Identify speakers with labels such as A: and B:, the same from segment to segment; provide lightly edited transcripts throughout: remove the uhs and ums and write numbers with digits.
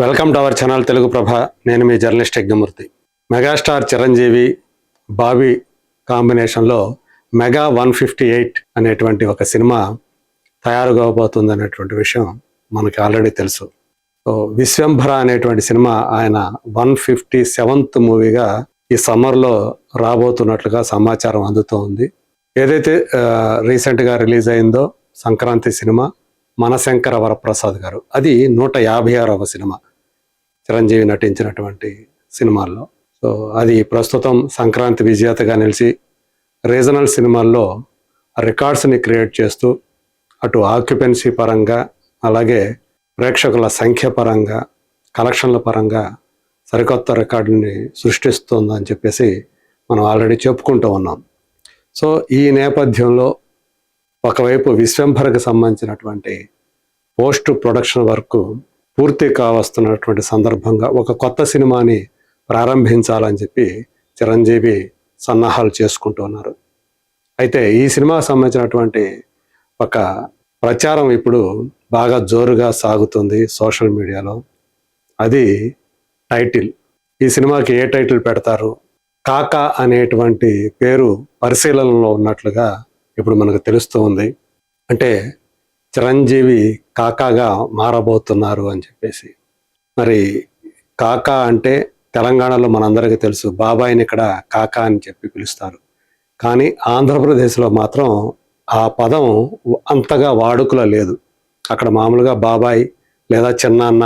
A: Welcome to our channel Telugu Prabha. నేను మీ journalist Yagnamurthy. Megastar Chiranjeevi Bobby కాంబినేషన్లో మెగా 158 అనేటువంటి ఒక సినిమా తయారు కాబోతుంది అనేటువంటి విషయం మనకి ఆల్రెడీ తెలుసు. సో విశ్వంభర అనేటువంటి సినిమా ఆయన 157th మూవీగా ఈ సమ్మర్లో రాబోతున్నట్లుగా సమాచారం అందుతూ ఉంది. ఏదైతే రీసెంట్గా రిలీజ్ అయిందో సంక్రాంతి సినిమా మనశంకర వరప్రసాద్ గారు, అది 156వ సినిమా చిరంజీవి నటించినటువంటి సినిమాల్లో. సో అది ప్రస్తుతం సంక్రాంతి విజేతగా నిలిచి రీజనల్ సినిమాల్లో రికార్డ్స్ని క్రియేట్ చేస్తూ అటు ఆక్యుపెన్సీ పరంగా అలాగే ప్రేక్షకుల సంఖ్య పరంగా కలెక్షన్ల పరంగా సరికొత్త రికార్డుని సృష్టిస్తుందని చెప్పేసి మనం ఆల్రెడీ చెప్పుకుంటూ ఉన్నాం. సో ఈ నేపథ్యంలో ఒకవైపు విశ్వంభరకు సంబంధించినటువంటి పోస్ట్ ప్రొడక్షన్ వర్క్ పూర్తి కావస్తున్నటువంటి సందర్భంగా ఒక కొత్త సినిమాని ప్రారంభించాలని చెప్పి చిరంజీవి సన్నాహాలు చేసుకుంటూ ఉన్నారు. అయితే ఈ సినిమాకు సంబంధించినటువంటి ఒక ప్రచారం ఇప్పుడు బాగా జోరుగా సాగుతుంది సోషల్ మీడియాలో. అది టైటిల్. ఈ సినిమాకి ఏ టైటిల్ పెడతారు? కాకా అనేటువంటి పేరు పరిశీలనలో ఉన్నట్లుగా ఇప్పుడు మనకు తెలుస్తూ ఉంది. అంటే చిరంజీవి కాకాగా మారబోతున్నారు అని చెప్పేసి. మరి కాకా అంటే తెలంగాణలో మనందరికీ తెలుసు, బాబాయిని ఇక్కడ కాకా అని చెప్పి పిలుస్తారు. కానీ ఆంధ్రప్రదేశ్లో మాత్రం ఆ పదం అంతగా వాడుకలో లేదు. అక్కడ మామూలుగా బాబాయ్ లేదా చిన్నాన్న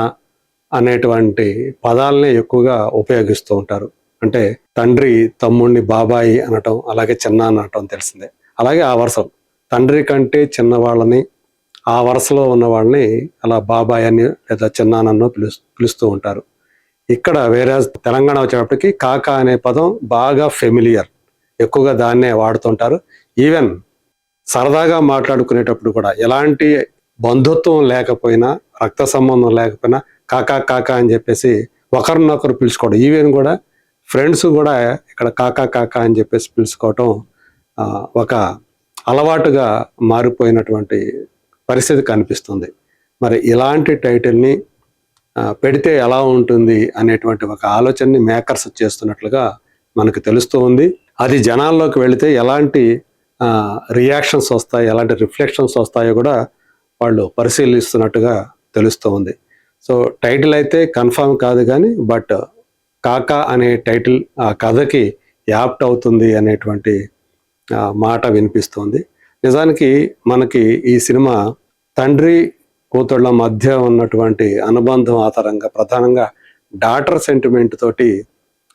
A: అనేటువంటి పదాలనే ఎక్కువగా ఉపయోగిస్తూ ఉంటారు. అంటే తండ్రి తమ్ముడిని బాబాయి అనటం, అలాగే చిన్నాన్న అనటం తెలిసిందే. అలాగే ఆ వరుస తండ్రి కంటే చిన్నవాళ్ళని, ఆ వరుసలో ఉన్న వాళ్ళని అలా బాబాయ్ అని లేదా చిన్నాన్నో పిలుస్తూ ఉంటారు. ఇక్కడ వేరే తెలంగాణ వచ్చేటప్పటికి కాకా అనే పదం బాగా ఫెమిలియర్, ఎక్కువగా దాన్నే వాడుతుంటారు. ఈవెన్ సరదాగా మాట్లాడుకునేటప్పుడు కూడా ఎలాంటి బంధుత్వం లేకపోయినా, రక్త సంబంధం లేకపోయినా కాకా కాకా అని చెప్పేసి ఒకరినొకరు పిలుచుకోవడం, ఈవెన్ కూడా ఫ్రెండ్స్ కూడా ఇక్కడ కాకా కాకా అని చెప్పేసి పిలుచుకోవటం ఒక అలవాటుగా మారిపోయినటువంటి పరిస్థితి కనిపిస్తుంది. మరి ఇలాంటి టైటిల్ని పెడితే ఎలా ఉంటుంది అనేటువంటి ఒక ఆలోచనని మేకర్స్ చేస్తున్నట్లుగా మనకు తెలుస్తూ ఉంది. అది జనాల్లోకి వెళితే ఎలాంటి రియాక్షన్స్ వస్తాయి, ఎలాంటి రిఫ్లెక్షన్స్ వస్తాయో కూడా వాళ్ళు పరిశీలిస్తున్నట్టుగా తెలుస్తూ ఉంది. సో టైటిల్ అయితే కన్ఫర్మ్ కాదు కానీ, బట్ కాకా అనే టైటిల్ ఆ కథకి యాప్ట్ అవుతుంది అనేటువంటి మాట వినిపిస్తుంది. నిజానికి మనకి ఈ సినిమా తండ్రి కూతుళ్ళ మధ్య ఉన్నటువంటి అనుబంధం ఆధారంగా ప్రధానంగా డాటర్ సెంటిమెంట్ తోటి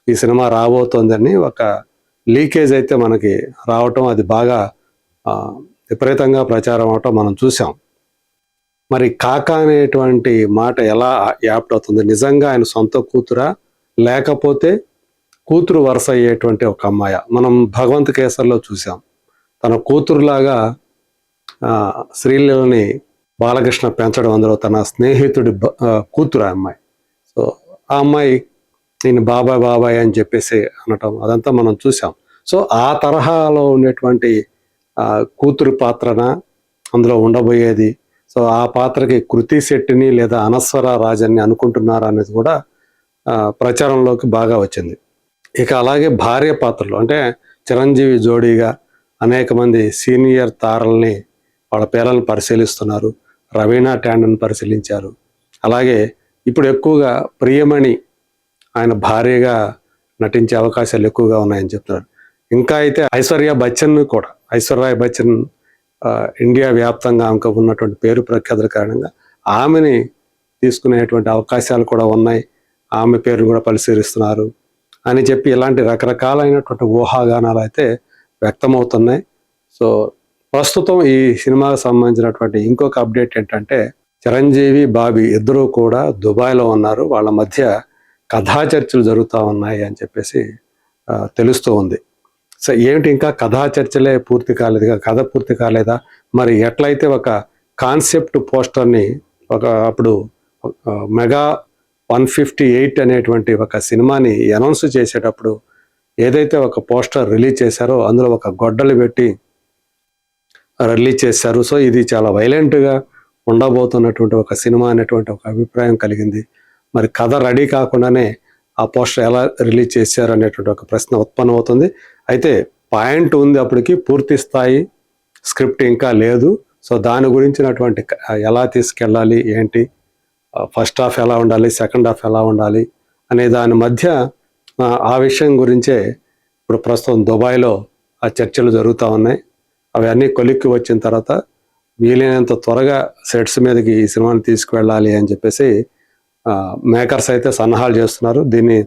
A: ఈ సినిమా రాబోతోందని ఒక లీకేజ్ అయితే మనకి రావటం, అది బాగా విపరీతంగా ప్రచారం అవటం మనం చూసాం. మరి కాకా అనేటువంటి మాట ఎలా యాప్ట్ అవుతుంది? నిజంగా ఆయన సొంత కూతురా, లేకపోతే కూతురు వరుస అయ్యేటువంటి ఒక అమ్మాయ? మనం భగవంత్ కేసర్లో చూసాం, తన కూతురులాగా శ్రీలీలని బాలకృష్ణ పెంచడం, అందులో తన స్నేహితుడి కూతురు ఆ అమ్మాయి. సో ఆ అమ్మాయి నేను బాబాయ్ బాబాయ్ అని చెప్పేసి అనటం, అదంతా మనం చూసాం. సో ఆ తరహాలో ఉండేటువంటి కూతురు పాత్రన అందులో ఉండబోయేది. సో ఆ పాత్రకి కృతి శెట్టిని లేదా అనస్వర రాజన్ని అనుకుంటున్నారు అనేది కూడా ప్రచారంలోకి బాగా వచ్చింది. ఇక అలాగే భార్య పాత్రలు అంటే చిరంజీవి జోడీగా అనేక మంది సీనియర్ తారల్ని వాళ్ళ పేర్లను పరిశీలిస్తున్నారు. రవీనా ట్యాండన్ పరిశీలించారు. అలాగే ఇప్పుడు ఎక్కువగా ప్రియమణి ఆయన భార్యగా నటించే అవకాశాలు ఎక్కువగా ఉన్నాయని చెప్తున్నారు. ఇంకా అయితే ఐశ్వర్య బచ్చన్ ఇండియా వ్యాప్తంగా ఆమెకు ఉన్నటువంటి పేరు ప్రఖ్యాతుల కారణంగా ఆమెని తీసుకునేటువంటి అవకాశాలు కూడా ఉన్నాయి. ఆమె పేరును కూడా పరిశీలిస్తున్నారు అని చెప్పి ఇలాంటి రకరకాలైనటువంటి ఊహాగానాలు అయితే వ్యక్తమవుతున్నాయి. సో ప్రస్తుతం ఈ సినిమాకు సంబంధించినటువంటి ఇంకొక అప్డేట్ ఏంటంటే, చిరంజీవి బాబీ ఇద్దరూ కూడా దుబాయ్లో ఉన్నారు. వాళ్ళ మధ్య కథా చర్చలు జరుగుతూ ఉన్నాయి అని చెప్పేసి తెలుస్తూ ఉంది. సో ఏమిటి, ఇంకా కథా చర్చలే పూర్తి కాలేదుగా, కథ పూర్తి కాలేదా? మరి ఎట్లయితే ఒక కాన్సెప్ట్ పోస్టర్ని అప్పుడు మెగా 158 అనేటువంటి ఒక సినిమాని అనౌన్స్ చేసేటప్పుడు ఏదైతే ఒక పోస్టర్ రిలీజ్ చేశారో అందులో ఒక గొడ్డలు పెట్టి రిలీజ్ చేశారు. సో ఇది చాలా వైలెంట్గా ఉండబోతున్నటువంటి ఒక సినిమా అనేటువంటి ఒక అభిప్రాయం కలిగింది. మరి కథ రెడీ కాకుండానే ఆ పోస్టర్ ఎలా రిలీజ్ చేశారు అనేటువంటి ఒక ప్రశ్న ఉత్పన్నం అవుతుంది. అయితే పాయింట్ ఉంది, అప్పటికి పూర్తి స్థాయి స్క్రిప్ట్ ఇంకా లేదు. సో దాని గురించినటువంటి ఎలా తీసుకెళ్ళాలి ఏంటి, ఫస్ట్ హాఫ్ ఎలా ఉండాలి, సెకండ్ హాఫ్ ఎలా ఉండాలి అనే దాని మధ్య ఆ విషయం గురించే ఇప్పుడు ప్రస్తుతం దుబాయ్లో ఆ చర్చలు జరుగుతూ ఉన్నాయి. అవన్నీ కొలిక్కి వచ్చిన తర్వాత వీలైనంత త్వరగా సెట్స్ మీదకి ఈ సినిమాని తీసుకువెళ్ళాలి అని చెప్పేసి మేకర్స్ అయితే సన్నాహాలు చేస్తున్నారు. దీన్ని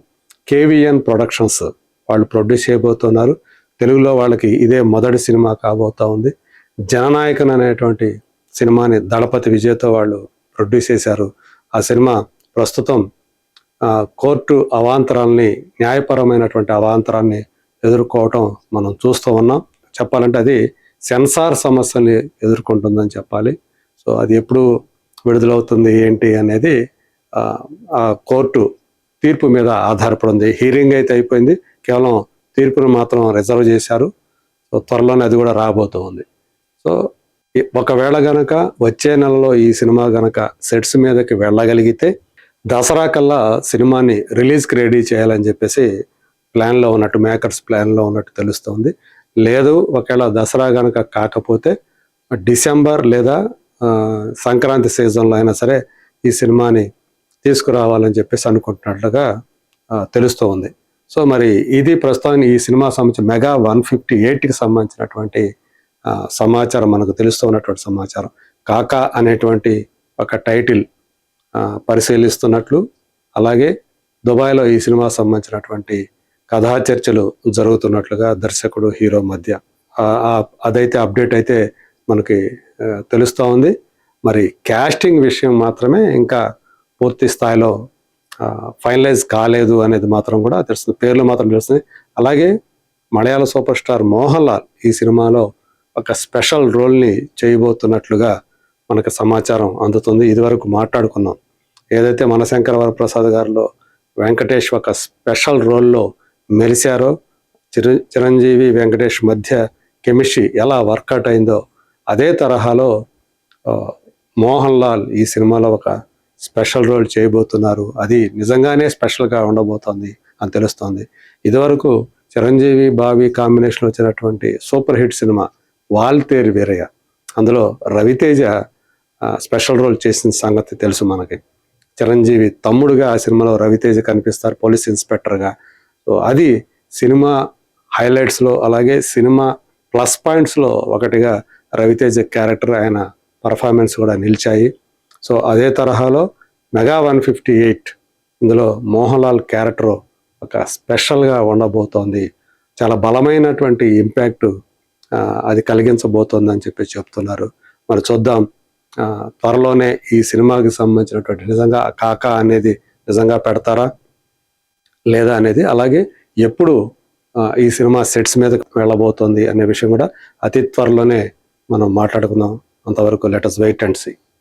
A: కేవీఎన్ ప్రొడక్షన్స్ వాళ్ళు ప్రొడ్యూస్ చేయబోతున్నారు. తెలుగులో వాళ్ళకి ఇదే మొదటి సినిమా కాబోతా ఉంది. జననాయకన్ అనేటువంటి సినిమాని దళపతి విజయ్తో వాళ్ళు ప్రొడ్యూస్ చేశారు. ఆ సినిమా ప్రస్తుతం కోర్టు అవాంతరాల్ని, న్యాయపరమైనటువంటి అవాంతరాన్ని ఎదుర్కోవటం మనం చూస్తూ ఉన్నాం. చెప్పాలంటే అది సెన్సార్ సమస్యల్ని ఎదుర్కొంటుందని చెప్పాలి. సో అది ఎప్పుడు విడుదలవుతుంది ఏంటి అనేది ఆ కోర్టు తీర్పు మీద ఆధారపడింది. హీరింగ్ అయితే అయిపోయింది, కేవలం తీర్పును మాత్రం రిజర్వ్ చేశారు. సో త్వరలోనే అది కూడా రాబోతుంది. సో ఒకవేళ గనక వచ్చే నెలలో ఈ సినిమా గనక సెట్స్ మీదకి వెళ్ళగలిగితే దసరా కల్లా సినిమాని రిలీజ్కి రెడీ చేయాలని చెప్పేసి ప్లాన్లో ఉన్నట్టు, మేకర్స్ ప్లాన్లో ఉన్నట్టు తెలుస్తుంది. లేదు ఒకవేళ దసరా గనక కాకపోతే డిసెంబర్ లేదా సంక్రాంతి సీజన్లో అయినా సరే ఈ సినిమాని తీసుకురావాలని చెప్పేసి అనుకుంటున్నట్లుగా తెలుస్తూ ఉంది. సో మరి ఇది ప్రస్తుతానికి ఈ సినిమా సంబంధించి మెగా 158కి సంబంధించినటువంటి సమాచారం, మనకు తెలుస్తూ ఉన్నటువంటి సమాచారం. కాకా అనేటువంటి ఒక టైటిల్ పరిశీలిస్తున్నట్లు, అలాగే దుబాయ్లో ఈ సినిమా సంబంధించినటువంటి కథా చర్చలు జరుగుతున్నట్లుగా దర్శకుడు హీరో మధ్య అదైతే అప్డేట్ అయితే మనకి తెలుస్తూ ఉంది. మరి క్యాస్టింగ్ విషయం మాత్రమే ఇంకా పూర్తి స్థాయిలో ఫైనలైజ్ కాలేదు అనేది మాత్రం కూడా తెలుస్తుంది. పేర్లు మాత్రం తెలుస్తుంది. అలాగే మలయాళ సూపర్ స్టార్ మోహన్ లాల్ ఈ సినిమాలో ఒక స్పెషల్ రోల్ని చేయబోతున్నట్లుగా మనకు సమాచారం అందుతుంది. ఇదివరకు మాట్లాడుకున్నాం, ఏదైతే మనశంకర వరప్రసాద్ గారిలో వెంకటేష్ ఒక స్పెషల్ రోల్లో మెరిశారో, చిరంజీవి వెంకటేష్ మధ్య కెమిస్ట్రీ ఎలా వర్కౌట్ అయిందో అదే తరహాలో మోహన్ లాల్ ఈ సినిమాలో ఒక స్పెషల్ రోల్ చేయబోతున్నారు. అది నిజంగానే స్పెషల్గా ఉండబోతోంది అని తెలుస్తోంది. ఇదివరకు చిరంజీవి బాబీ కాంబినేషన్లో వచ్చినటువంటి super hit cinema Waltair Veerayya, అందులో రవితేజ స్పెషల్ రోల్ చేసిన సంగతి తెలుసు మనకి. చిరంజీవి తమ్ముడుగా ఆ సినిమాలో రవితేజ కనిపిస్తారు, పోలీస్ ఇన్స్పెక్టర్గా. సో అది సినిమా హైలైట్స్లో, అలాగే సినిమా ప్లస్ పాయింట్స్లో ఒకటిగా రవితేజ క్యారెక్టర్, ఆయన పర్ఫార్మెన్స్ కూడా నిలిచాయి. సో అదే తరహాలో మెగా 158 ఇందులో మోహన్ లాల్ క్యారెక్టర్ ఒక స్పెషల్గా ఉండబోతోంది. చాలా బలమైనటువంటి ఇంపాక్ట్ అది కలిగించబోతోంది అని చెప్పి చెప్తున్నారు. మరి చూద్దాం, త్వరలోనే ఈ సినిమాకి సంబంధించినటువంటి నిజంగా కాకా అనేది నిజంగా పెడతారా లేదా అనేది, అలాగే ఎప్పుడు ఈ సినిమా సెట్స్ మీద వెళ్ళబోతోంది అనే విషయం కూడా అతి త్వరలోనే మనం మాట్లాడుకుందాం. అంతవరకు let us wait and see.